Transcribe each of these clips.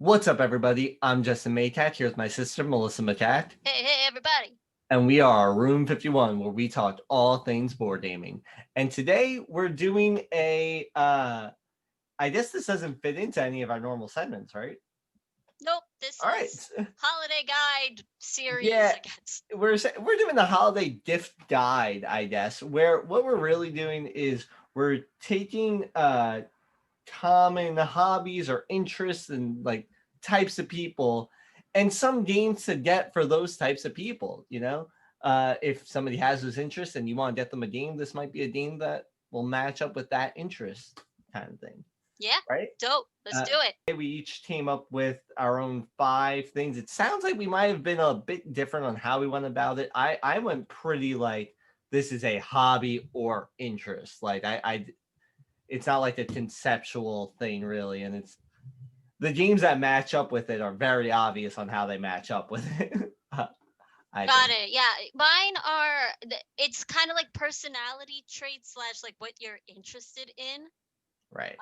What's up, everybody? I'm Justin Maytack. Here's my sister, Melissa Macack. Hey, everybody. And we are Room 51, where we talk all things board gaming. And today we're doing I guess this doesn't fit into any of our normal segments, right? Nope, this All right. is holiday guide series, Yeah, I guess. we're doing the holiday gift guide, I guess, where what we're really doing is we're taking common hobbies or interests and like types of people and some games to get for those types of people, if somebody has those interests and you want to get them a game, this might be a game that will match up with that interest, kind of thing, Yeah, right? dope. Let's do it. We each came up with our own 5 things. It sounds like we might have been a bit different on how we went about it. I went pretty like this is a hobby or interest. Like I it's not like a conceptual thing really, and it's the games that match up with it are very obvious on how they match up with it. I Got think. it. Yeah, mine are. It's kind of like personality traits slash like what you're interested in. Right.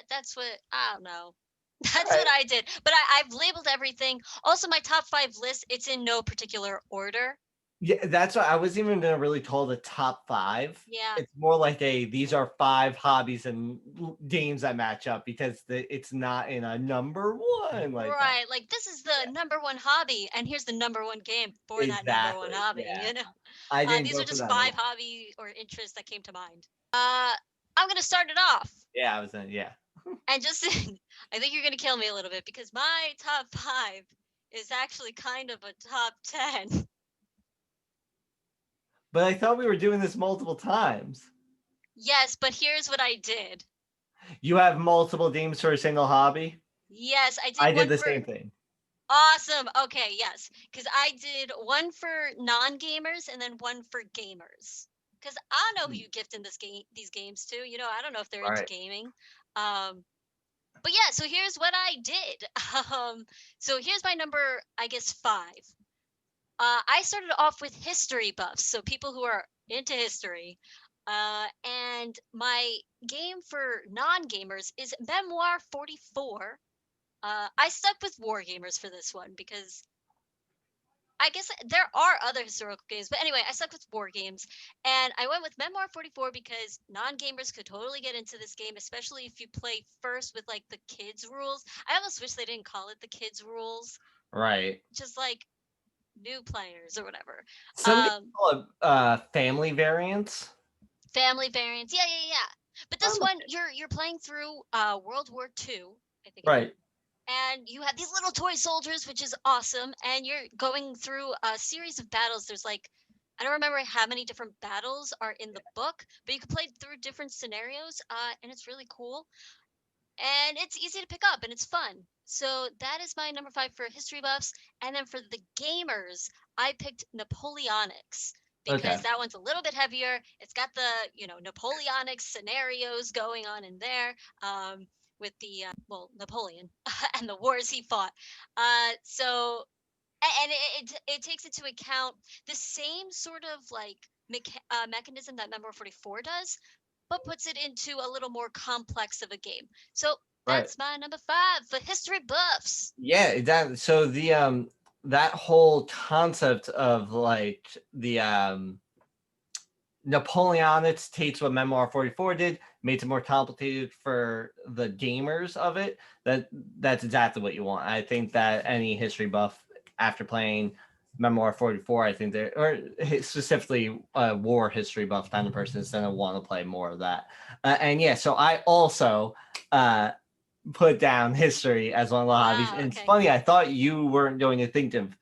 That's what I don't know. All That's right. what I did. But I've labeled everything. Also, my top 5 list. It's in no particular order. Yeah, that's what I was even gonna really call the top 5. Yeah. It's more like these are 5 hobbies and games that match up because it's not in a number one like that. Right, like this is the number one hobby, and here's the number one game for that number one Exactly. hobby. Yeah. I didn't These go are for just that at 5 all. hobby or interests that came to mind. I'm gonna start it off, Yeah, I was in. Yeah. and just I think you're gonna kill me a little bit because my top 5 is actually kind of a top 10. But I thought we were doing this multiple times. Yes, but here's what I did. You have multiple games for a single hobby. Yes, I did I did one the for same thing. awesome. Okay, yes, because I did one for non-gamers and then one for gamers. Because I don't know who you gift in these games to. I don't know if they're into Right. gaming. Um, but yeah, so here's what I did. So here's my number, I guess 5. I started off with history buffs, so people who are into history. And my game for non-gamers is Memoir 44. I stuck with war gamers for this one because I guess there are other historical games, but anyway, I stuck with war games, and I went with Memoir 44 because non-gamers could totally get into this game, especially if you play first with like the kids rules. I almost wish they didn't call it the kids rules, Right. just like new players or whatever. Some people Um, call it family variants. Family variants, yeah, yeah, yeah. But this Oh, one, you're playing through World War II, I think it is. right. And you have these little toy soldiers, which is awesome. And you're going through a series of battles. There's like, I don't remember how many different battles are in the book, but you can play through different scenarios, and it's really cool. And it's easy to pick up, and it's fun. So that is my number 5 for history buffs. And then for the gamers, I picked Napoleonics Okay. because that one's a little bit heavier. It's got the Napoleonic scenarios going on in there. With the Napoleon and the wars he fought. So and it takes into account the same sort of like mechanism that Memoir 44 does, but puts it into a little more complex of a game. So Right. that's my number 5 for history buffs. Yeah, that so the that whole concept of like the Napoleonics takes what Memoir 44 did, made it more complicated for the gamers of it. That's exactly what you want. I think that any history buff after playing Memoir 44, I think there or specifically a war history buff kind of person is going to want to play more of that. And yeah, so I also put down history as one of the hobbies. Wow, And it's okay. funny, I thought you weren't going to think of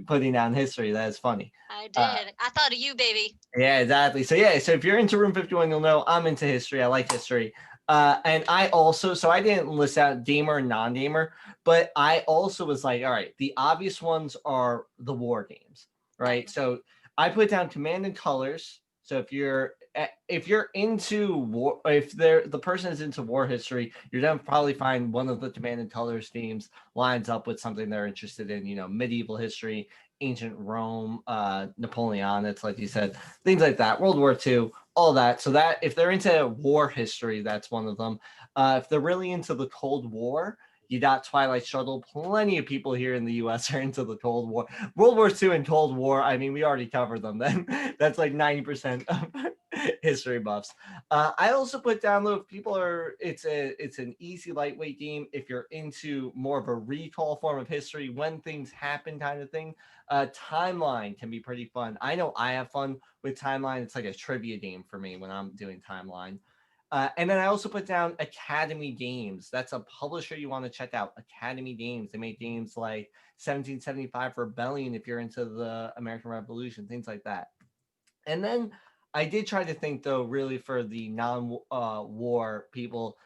putting down history. That is funny. I Uh, did. I thought of you, baby. yeah, exactly. So yeah, so if you're into Room 51, you'll know I'm into history. I like history. And I also, so I didn't list out gamer and non-gamer, but I also was like, all right, the obvious ones are the war games, right? Right. So I put down Command and Colors. So if you're into war, if the person is into war history, you're gonna probably find one of the Command and Colors themes lines up with something they're interested in. Medieval history, ancient Rome, Napoleonics, like you said, things like that, World War II, all that. So that if they're into war history, that's one of them. If they're really into the Cold War, You got Twilight Struggle. Plenty of people here in the U.S. are into the Cold War, World War II, and Cold War. I mean, we already covered them. Then that's like 90% of history buffs. I also put down though, if people are, it's an easy lightweight game if you're into more of a recall form of history, when things happen kind of thing. Timeline can be pretty fun. I know I have fun with Timeline. It's like a trivia game for me when I'm doing Timeline. And then I also put down Academy Games. That's a publisher you want to check out. Academy Games. They make games like 1775 Rebellion if you're into the American Revolution, things like that. And then I did try to think, though, really for the non-war people.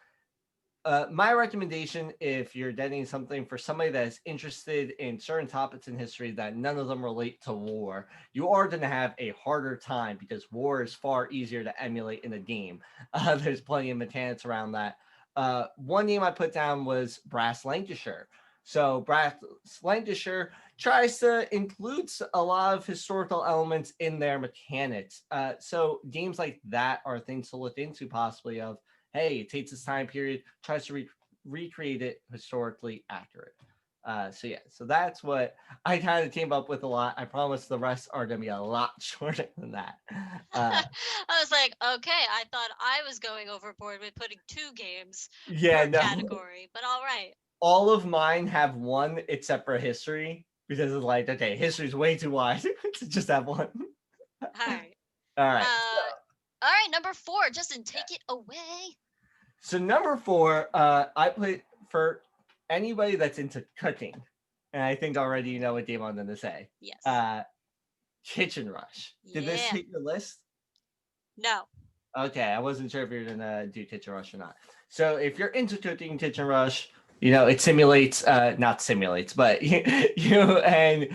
My recommendation, if you're getting something for somebody that's interested in certain topics in history that none of them relate to war, you are going to have a harder time because war is far easier to emulate in a game. There's plenty of mechanics around that. One name I put down was Brass Lancashire. So Brass Lancashire tries to include a lot of historical elements in their mechanics. So games like that are things to look into possibly of, hey, it takes this time period, tries to recreate it historically accurate. So that's what I kind of came up with a lot. I promise the rest are going to be a lot shorter than that. I was like, okay, I thought I was going overboard with putting 2 games Yeah, per no. category, but all right. All of mine have one except for history because it's like, okay, history's way too wide to just have one. All right. All right. All right, number 4, Justin, take it away. So number 4, I put for anybody that's into cooking, and I think already you know what game I'm going to say. Yes. Kitchen Rush. Did this hit your list? No. Okay, I wasn't sure if you're going to do Kitchen Rush or not. So if you're into cooking, Kitchen Rush, you know, it simulates, not simulates, but you and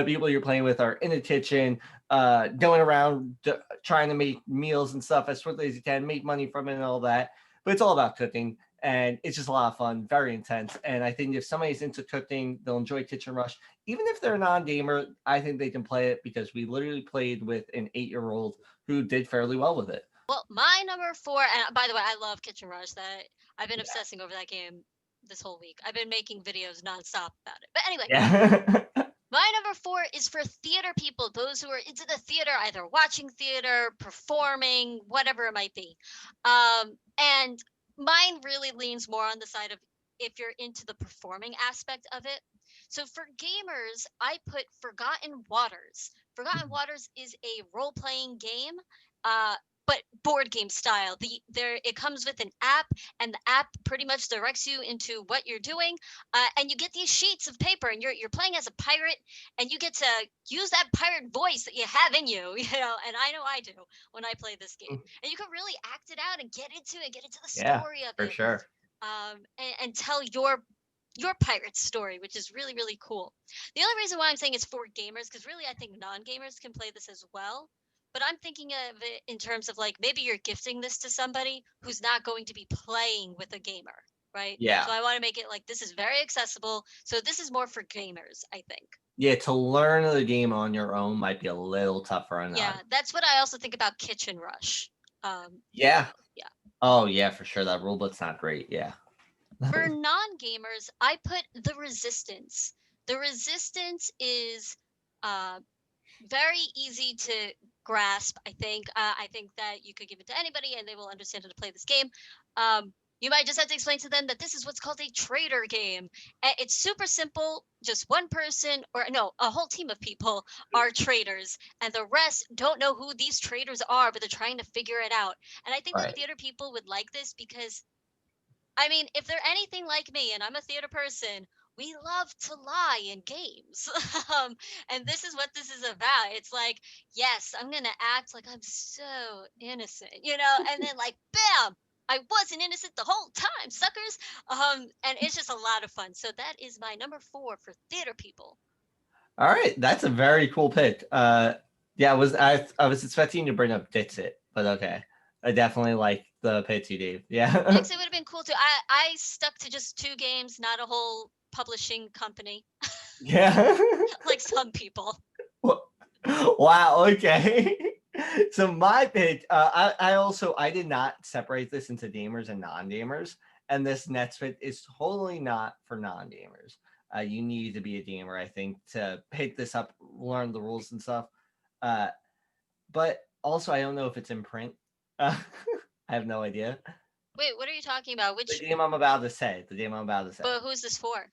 people you're playing with are in the kitchen, going around trying to make meals and stuff as quickly as you can, make money from it and all that. But it's all about cooking, and it's just a lot of fun, very intense. And I think if somebody's into cooking, they'll enjoy Kitchen Rush. Even if they're a non-gamer, I think they can play it because we literally played with an 8-year-old who did fairly well with it. Well, my number 4, and by the way, I love Kitchen Rush. That I've been obsessing over that game this whole week. I've been making videos nonstop about it. But anyway, my number 4 is for theater people, those who are into the theater, either watching theater, performing, whatever it might be. And mine really leans more on the side of if you're into the performing aspect of it. So for gamers, I put Forgotten Waters. Forgotten Waters is a role-playing game. But board game style. It comes with an app, and the app pretty much directs you into what you're doing. And you get these sheets of paper, and you're playing as a pirate, and you get to use that pirate voice that you have in you, you know. And I know I do when I play this game. And you can really act it out and get into the story of it. For sure. And tell your pirate's story, which is really, really cool. The only reason why I'm saying it's for gamers, because really I think non-gamers can play this as well. But I'm thinking of it in terms of like maybe you're gifting this to somebody who's not going to be playing with a gamer, right? Yeah. So I want to make it like this is very accessible. So this is more for gamers, I think. Yeah, to learn the game on your own might be a little tougher. Yeah, that's what I also think about Kitchen Rush. Yeah. Yeah. Oh, yeah, for sure. That rulebook's not great. Yeah. For non-gamers, I put The Resistance. The Resistance is very easy to grasp. I think that you could give it to anybody and they will understand how to play this game. You might just have to explain to them that this is what's called a trader game. It's super simple. Just one person, or no, a whole team of people are traders, and the rest don't know who these traders are, but they're trying to figure it out. And I think that theater people would like this because, I mean, if they're anything like me, and I'm a theater person, we love to lie in games. And this is what this is about. It's like, yes, I'm going to act like I'm so innocent, you know, and then like, bam, I wasn't innocent the whole time, suckers. And it's just a lot of fun. So that is my number 4 for theater people. All right. That's a very cool pick. Yeah, I was expecting you to bring up Dixit, but okay. I definitely like the pitch you gave. Yeah. Dixit would have been cool too. I stuck to just 2 games, not a whole publishing company. Yeah. Like some people. Wow. Okay. So my pick, I did not separate this into gamers and non-gamers. and this next bit is totally not for non-gamers. You need to be a gamer, I think, to pick this up, learn the rules and stuff. Uh, but also, I don't know if it's in print. I have no idea. Wait, what are you talking about? The Which? game I'm about to say. The game I'm about to say. But who's this for?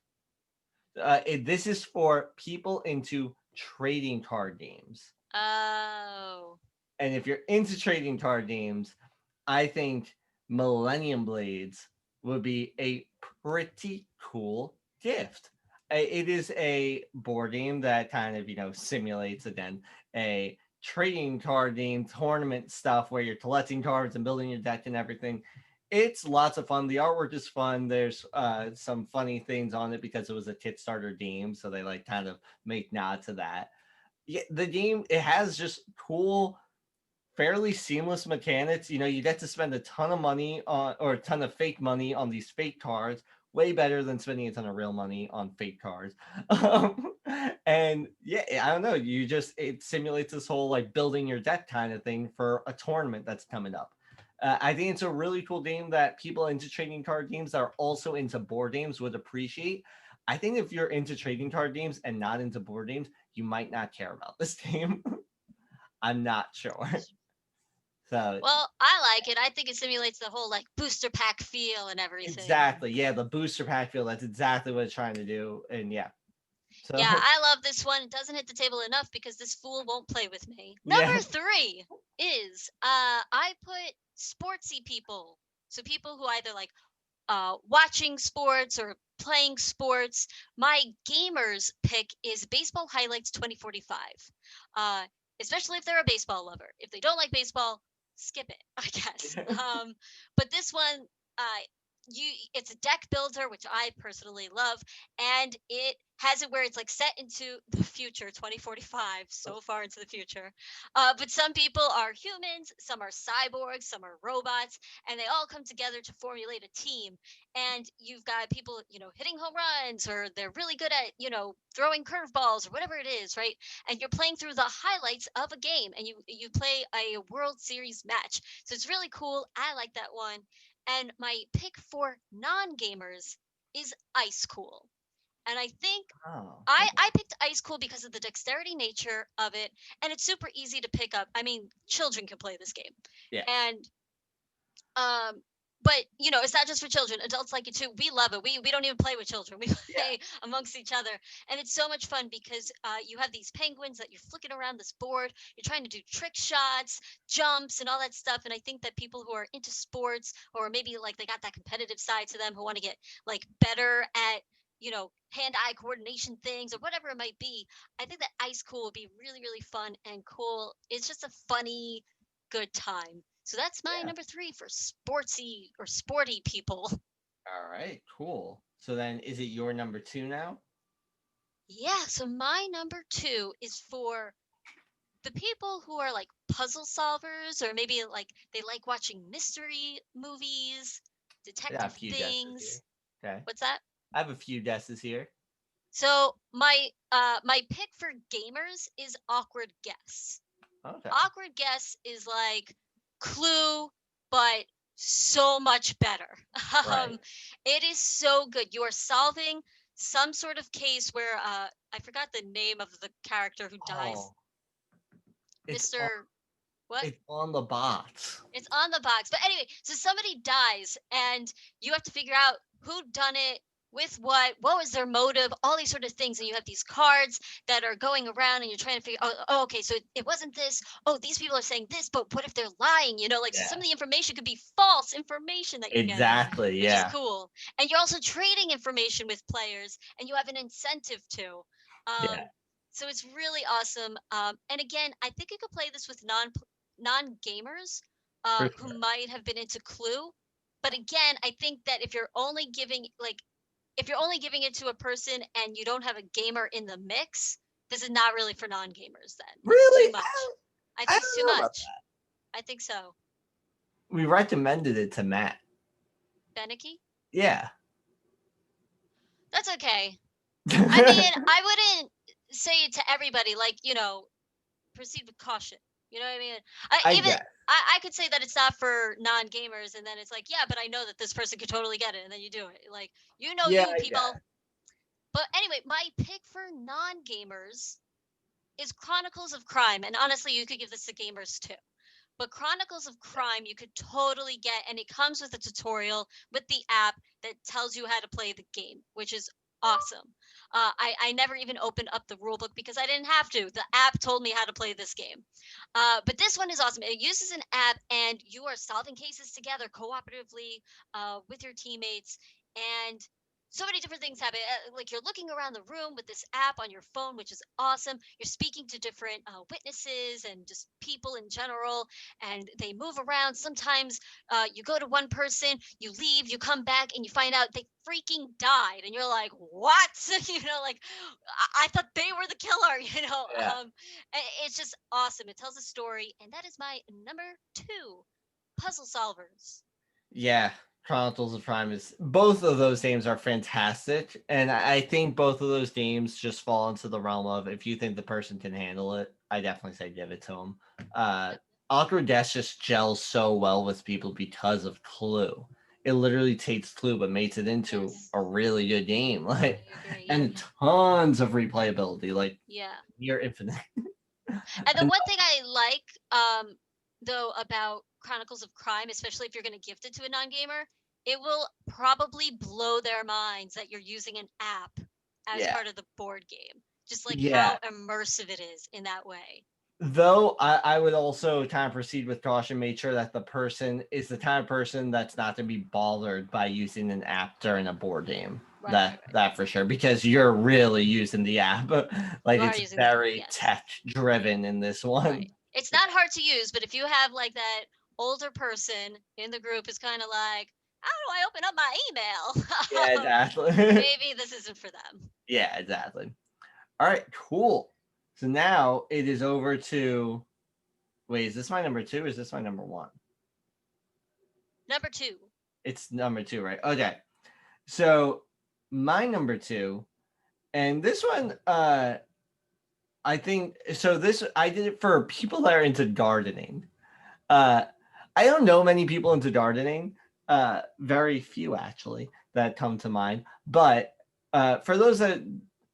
This is for people into trading card games. Oh. And if you're into trading card games, I think Millennium Blades would be a pretty cool gift. It is a board game that kind of, simulates again a trading card game tournament stuff where you're collecting cards and building your deck and everything. It's lots of fun. The artwork is fun. There's some funny things on it because it was a Kickstarter game, so they like kind of make nod to that. Yeah, the game, it has just cool, fairly seamless mechanics. You get to spend a ton of money on, or a ton of fake money on these fake cards, way better than spending a ton of real money on fake cards. And yeah, I don't know, it simulates this whole like building your deck kind of thing for a tournament that's coming up. I think it's a really cool game that people into trading card games that are also into board games would appreciate. I think if you're into trading card games and not into board games, you might not care about this game. I'm not sure. So Well, I like it. I think it simulates the whole like booster pack feel and everything. exactly, yeah, the booster pack feel, that's exactly what it's trying to do. And yeah. So Yeah, I love this one. It doesn't hit the table enough because this fool won't play with me. yeah. Number 3 is I put sportsy people. So people who either like watching sports or playing sports. My gamers pick is Baseball Highlights 2045. Uh, Especially if they're a baseball lover. If they don't like baseball, skip it, I guess. But this one, uh, it's a deck builder, which I personally love, and it has it where it's like set into the future, 2045, so far into the future. But some people are humans, some are cyborgs, some are robots, and they all come together to formulate a team. And you've got people, hitting home runs, or they're really good at, throwing curveballs, or whatever it is, right? And you're playing through the highlights of a game, and you play a World Series match. So it's really cool. I like that one. And my pick for non-gamers is Ice Cool. And I think Oh, I picked Ice Cool because of the dexterity nature of it, and it's super easy to pick up. I mean, children can play this game, yeah. and um, but it's not just for children. Adults like it too. We love it. We don't even play with children. We play Yeah. amongst each other, and it's so much fun because you have these penguins that you're flicking around this board. You're trying to do trick shots, jumps, and all that stuff. And I think that people who are into sports, or maybe like they got that competitive side to them, who want to get like better at hand-eye coordination things or whatever it might be, I think that Ice Cool would be really, really fun and cool. It's just a funny, good time. So that's my Yeah. number 3 for sportsy or sporty people. All right, cool. So then is it your number 2 now? Yeah, so my number 2 is for the people who are like puzzle solvers, or maybe like they like watching mystery movies, I got a detective few guesses here. things. Okay. What's that? I have a few guesses here. So my pick for gamers is Awkward Guess. Okay. Awkward Guess is like Clue, but so much better. Right. It is so good. You are solving some sort of case where I forgot the name of the character who dies. Oh, it's on, Mr. What? it's on the box. It's on the box. But anyway, so somebody dies and you have to figure out who done it, with what was their motive, all these sort of things. And you have these cards that are going around and you're trying to figure, oh okay, so it wasn't this. Oh, these people are saying this, but what if they're lying? Like so Yeah. some of the information could be false information that you're getting. Exactly. Which is Yeah. cool. And you're also trading information with players and you have an incentive to. Yeah. So it's really awesome. And again, I think you could play this with non gamers For who sure. might have been into Clue. But again, I think that if you're only giving it to a person and you don't have a gamer in the mix, this is not really for non-gamers then. Really? It's too much. I I think it's too don't know about much. I think so. that. We recommended it to Matt. Fenicky? Yeah. That's okay. I mean, I wouldn't say it to everybody, like, proceed with caution. You know what I mean? I guess. I could say that it's not for non-gamers, and then it's like, yeah, but I know that this person could totally get it, and then you do it. Like, Yeah, you yeah. people. But anyway, my pick for non-gamers is Chronicles of Crime, and honestly, you could give this to gamers too. But Chronicles of Crime, you could totally get, and it comes with a tutorial with the app that tells you how to play the game, which is awesome. I never even opened up the rule book because I didn't have to. The app told me how to play this game. But this one is awesome. It uses an app, and you are solving cases together cooperatively with your teammates. And so many different things happen. Like you're looking around the room with this app on your phone, which is awesome. You're speaking to different witnesses and just people in general, and they move around. Sometimes you go to one person, you leave, you come back, and you find out they freaking died, and you're like, "What?" Like I thought they were the killer. Yeah. It's just awesome. It tells a story, and that is my number two, puzzle solvers. Yeah, Chronicles of Crime is both of those games are fantastic, and I think both of those games just fall into the realm of if you think the person can handle it, I definitely say give it to them. Yep. Awkward Death just gels so well with people because of Clue. It literally takes Clue but makes it into Yes, a really good game, like, I agree. Yep. and tons of replayability, like Yeah. near infinite. And the And one thing I like, though, about Chronicles of Crime, especially if you're going to gift it to a non-gamer, it will probably blow their minds that you're using an app as yeah, part of the board game. Just like yeah, how immersive it is in that way. though I would also kind of proceed with caution, make sure that the person is the kind of person that's not to be bothered by using an app during a board game. Right, right, That for sure, because you're really using the app. you Like are it's using the app. very Yes. tech driven in this Right. one. It's not hard to use, but if you have like that older person in the group is kind of like, how do I open up my Yeah, email? exactly. Maybe this isn't for them. Yeah, exactly. All right, cool. So now it is over to wait, is this my number two? Or is this my number one? Number two. It's number two, right? Okay. So my number two, and this one, I think so. This I did it for people that are into gardening. Uh, I don't know many people into gardening. Very few actually that come to mind. But for those that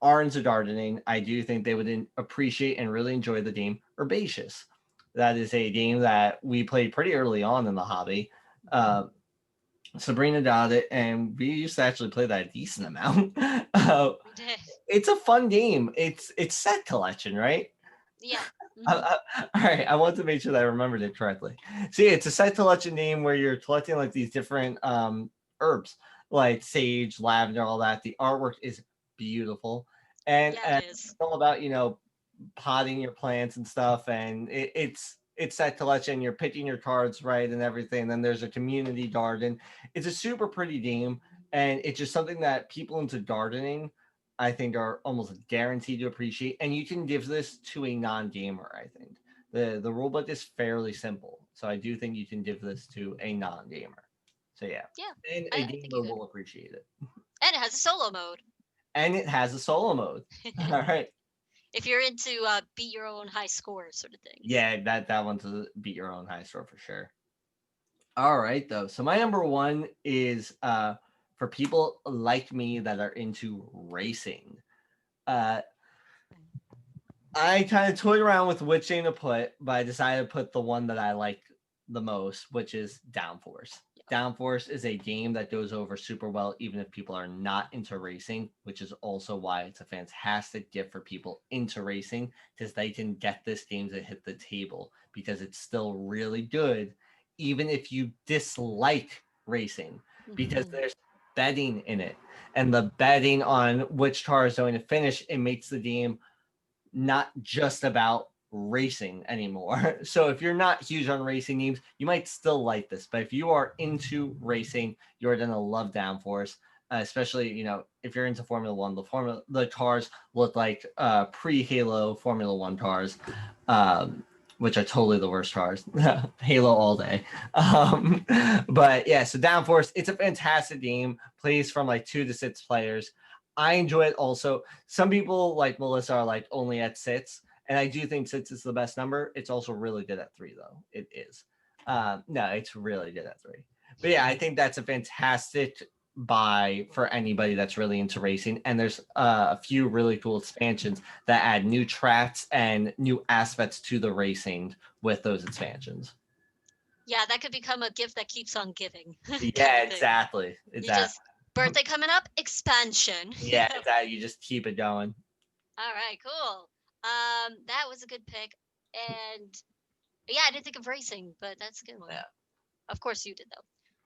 are into gardening, I do think they would appreciate and really enjoy the game Herbaceous. That is a game that we played pretty early on in the hobby. Sabrina got it, and we used to actually play that a decent amount. We did. It's a fun game. It's set collection, right? Yeah. Hmm. All right, I want to make sure that I remembered it correctly. See, it's a set collection game where you're collecting like these different herbs, like sage, lavender, all that. The artwork is beautiful, Yeah, it and is. it's all about potting your plants and stuff, and it's that collection. You're picking your cards right and everything. Then there's a community garden. It's a super pretty game, and it's just something that people into gardening, I think, are almost guaranteed to appreciate. And you can give this to a non-gamer. I think the rule book is fairly simple, so I do think you can give this to a non-gamer. So yeah, Yeah, and a I think you gamer could. will appreciate it. And it has a solo mode. And it has a solo mode. All right. If you're into beat your own high score sort of things. Yeah, that one's a beat your own high score for sure. All right, though. So my number one is for people like me that are into racing. Uh, I kind of toyed around with which game to put, but I decided to put the one that I like the most, which is Downforce. Downforce is a game that goes over super well, even if people are not into racing, which is also why it's a fantastic gift for people into racing, because they can get this game to hit the table because it's still really good, even if you dislike racing, because Mhm. there's betting in it. And the betting on which car is going to finish, it makes the game not just about racing anymore. So if you're not huge on racing games, you might still like this. But if you are into racing, you're gonna love Downforce. Especially, if you're into Formula One, the cars look like pre-Halo Formula One cars, which are totally the worst cars. Halo all day. But yeah, so Downforce, it's a fantastic game. Plays from like 2 to 6 players. I enjoy it also. Some people like Melissa are like only at 6, and I do think 6 is the best number. It's also really good at 3 though. It is. No, it's really good at 3. But yeah, I think that's a fantastic buy for anybody that's really into racing. And there's a few really cool expansions that add new tracks and new aspects to the racing with those expansions. Yeah, that could become a gift that keeps on giving. Yeah, exactly. You just Exactly. birthday coming up, expansion. Yeah, exactly. You just keep it going. All right, cool. That was a good pick. And yeah, I didn't think of racing, but that's a good one. Yeah. Of course you did though.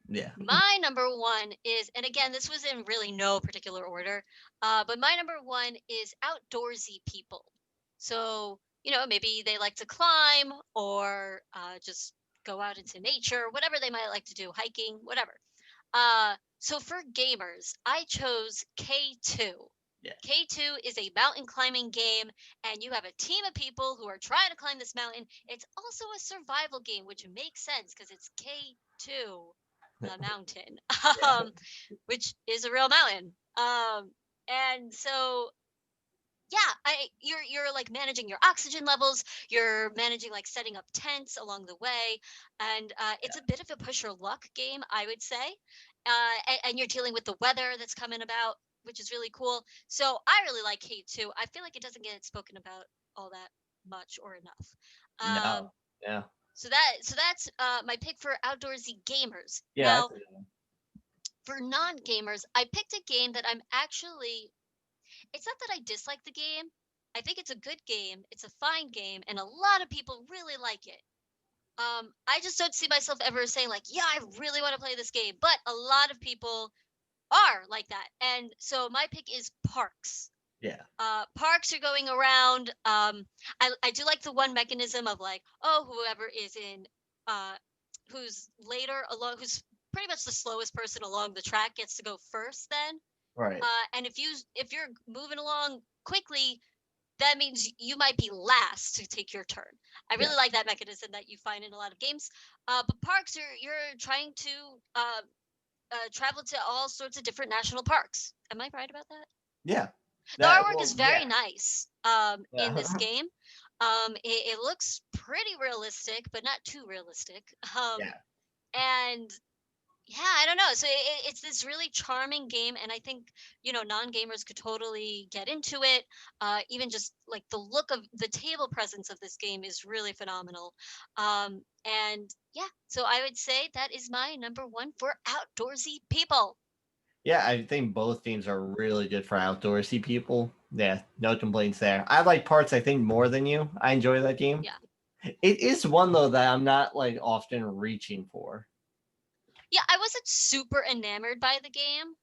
Yeah. My number one is, and again, this was in really no particular order, but my number one is outdoorsy people. So, maybe they like to climb or just go out into nature, whatever they might like to do, hiking, whatever. So for gamers, I chose K2. Yeah. K2 is a mountain climbing game, and you have a team of people who are trying to climb this mountain. It's also a survival game, which makes sense because it's K2, the mountain, Yeah. which is a real mountain. And so yeah, you're like managing your oxygen levels, you're managing like setting up tents along the way, and it's a bit of a push your luck game, I would say. And you're dealing with the weather that's coming about, which is really cool. So I really like K2. I feel like it doesn't get spoken about all that much or enough. No. Um, Yeah. so that's my pick for outdoorsy gamers. Yeah. Now, for non-gamers, I picked a game that I'm actually, it's not that I dislike the game. I think it's a good game. It's a fine game, and a lot of people really like it. I just don't see myself ever saying like, yeah, I really want to play this game. But a lot of people are like that, and so my pick is Parks. Yeah. Parks are going around. I do like the one mechanism of like, oh, whoever is in, uh, who's later along, who's pretty much the slowest person along the track gets to go first. Then Right. and if you're moving along quickly, that means you might be last to take your turn. I Yeah. really like that mechanism that you find in a lot of games. But parks, you're trying to travel to all sorts of different national parks. Am I right about that? Yeah. The That artwork is well, very yeah. nice in this Yeah. game. It looks pretty realistic, but not too realistic. Yeah. And yeah, I don't know. So it's this really charming game, and I think non-gamers could totally get into it. Even just like the look of the table presence of this game is really phenomenal. And yeah, so I would say that is my number one for outdoorsy people. Yeah, I think both themes are really good for outdoorsy people. Yeah, no complaints there. I like parts, I think, more than you. I enjoy that game. Yeah, It is one though that I'm not like often reaching for. yeah. I wasn't super enamored by the game,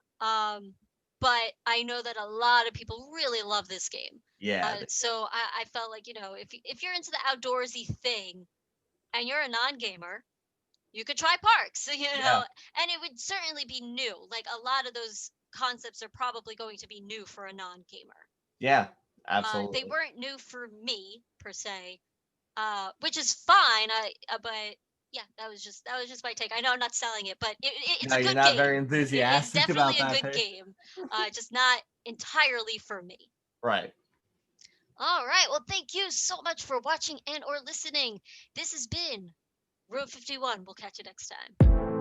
but I know that a lot of people really love this game. Yeah, So I felt like if you're into the outdoorsy thing and you're a non-gamer, you could try parks, yeah, and it would certainly be new. Like a lot of those concepts are probably going to be new for a non-gamer. yeah, They absolutely. weren't new for me per se, which is fine. But yeah, that was just my take. I know I'm not selling it, but it's No, a you're good not game. very It's enthusiastic definitely about a that good pick. game, just not entirely for me. Right. All right. Well, thank you so much for watching and or listening. This has been Road 51. We'll catch you next time.